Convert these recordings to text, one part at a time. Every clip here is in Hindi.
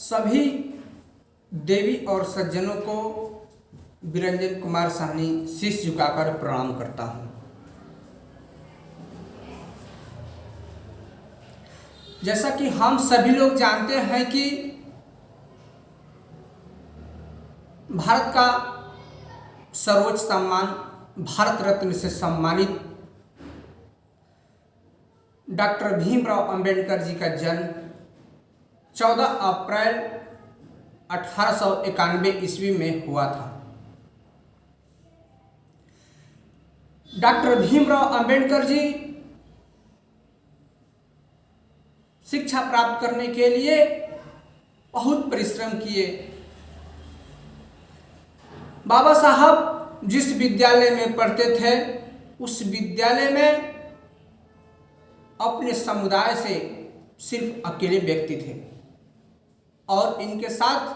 सभी देवी और सज्जनों को बिरंजन कुमार साहनी शीश झुकाकर प्रणाम करता हूँ। जैसा कि हम सभी लोग जानते हैं कि भारत का सर्वोच्च सम्मान भारत रत्न से सम्मानित डॉक्टर भीमराव अंबेडकर जी का जन्म 14 अप्रैल 1891 ईस्वी में हुआ था। डॉक्टर भीमराव अंबेडकर जी शिक्षा प्राप्त करने के लिए बहुत परिश्रम किए। बाबा साहब जिस विद्यालय में पढ़ते थे उस विद्यालय में अपने समुदाय से सिर्फ अकेले व्यक्ति थे और इनके साथ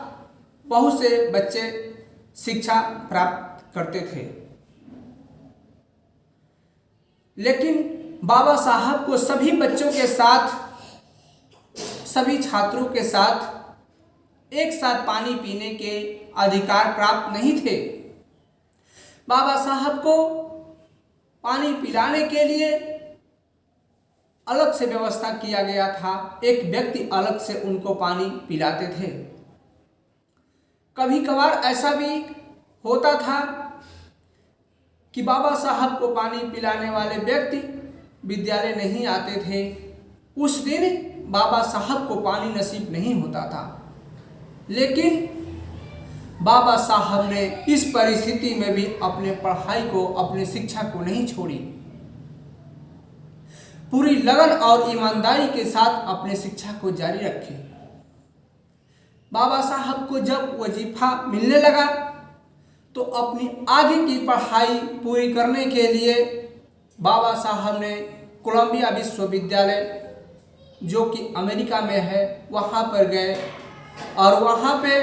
बहुत से बच्चे शिक्षा प्राप्त करते थे। लेकिन बाबा साहब को सभी बच्चों के साथ, सभी छात्रों के साथ एक साथ पानी पीने के अधिकार प्राप्त नहीं थे। बाबा साहब को पानी पिलाने के लिए अलग से व्यवस्था किया गया था। एक व्यक्ति अलग से उनको पानी पिलाते थे। कभी कभार ऐसा भी होता था कि बाबा साहब को पानी पिलाने वाले व्यक्ति विद्यालय नहीं आते थे। उस दिन बाबा साहब को पानी नसीब नहीं होता था। लेकिन बाबा साहब ने इस परिस्थिति में भी अपने पढ़ाई को, अपने शिक्षा को नहीं छोड़ी। पूरी लगन और ईमानदारी के साथ अपने शिक्षा को जारी रखे। बाबा साहब को जब वजीफा मिलने लगा तो अपनी आगे की पढ़ाई पूरी करने के लिए बाबा साहब ने कोलंबिया विश्वविद्यालय, जो कि अमेरिका में है, वहाँ पर गए और वहाँ पे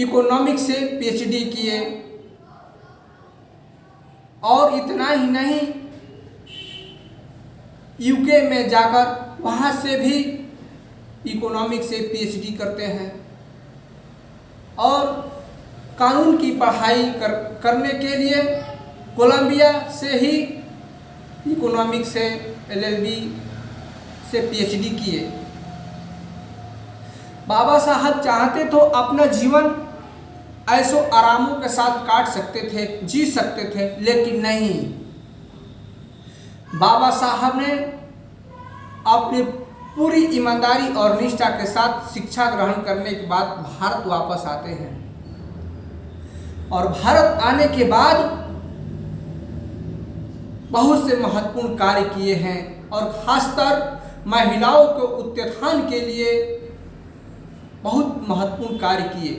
इकोनॉमिक्स से पीएचडी किए। और इतना ही नहीं, यूके में जाकर वहाँ से भी इकोनॉमिक्स से पीएचडी करते हैं और कानून की पढ़ाई करने के लिए कोलंबिया से ही इकोनॉमिक्स से एलएलबी से पीएचडी किए। बाबा साहब चाहते तो अपना जीवन ऐसो आरामों के साथ काट सकते थे, जी सकते थे, लेकिन नहीं। बाबा साहब ने अपनी पूरी ईमानदारी और निष्ठा के साथ शिक्षा ग्रहण करने के बाद भारत वापस आते हैं और भारत आने के बाद बहुत से महत्वपूर्ण कार्य किए हैं और खासकर महिलाओं को उत्थान के लिए बहुत महत्वपूर्ण कार्य किए,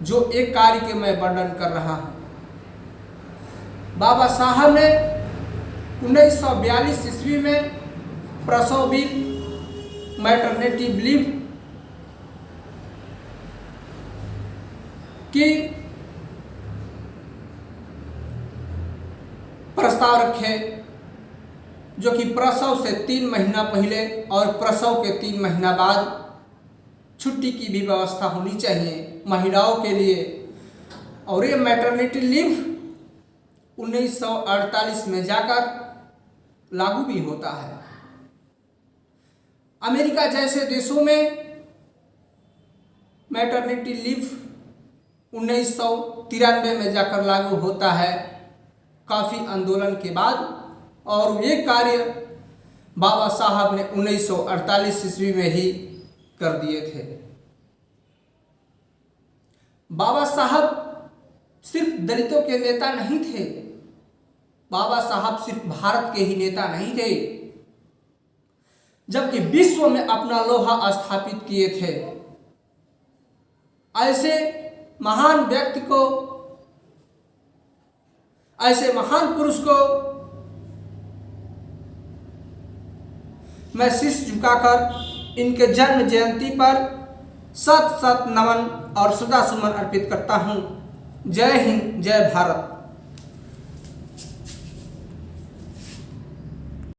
जो एक कार्य के मैं वर्णन कर रहा हूँ। बाबा साहब ने 1942 ईस्वी में प्रसव बिल, मैटरनिटी लीव की प्रस्ताव रखे, जो कि प्रसव से 3 महीना पहले और प्रसव के 3 महीना बाद छुट्टी की भी व्यवस्था होनी चाहिए महिलाओं के लिए। और ये मैटरनिटी लीव 1948 में जाकर लागू भी होता है। अमेरिका जैसे देशों में मैटरनिटी लीव 1993 में जाकर लागू होता है, काफ़ी आंदोलन के बाद। और ये कार्य बाबा साहब ने 1948 ईस्वी में ही कर दिए थे। बाबा साहब सिर्फ दलितों के नेता नहीं थे, बाबा साहब सिर्फ भारत के ही नेता नहीं थे, जबकि विश्व में अपना लोहा स्थापित किए थे। ऐसे महान व्यक्ति को, ऐसे महान पुरुष को मैं शीश झुकाकर इनके जन्म जयंती पर सत सत नमन और श्रद्धा सुमन अर्पित करता हूँ। जय हिंद, जय भारत।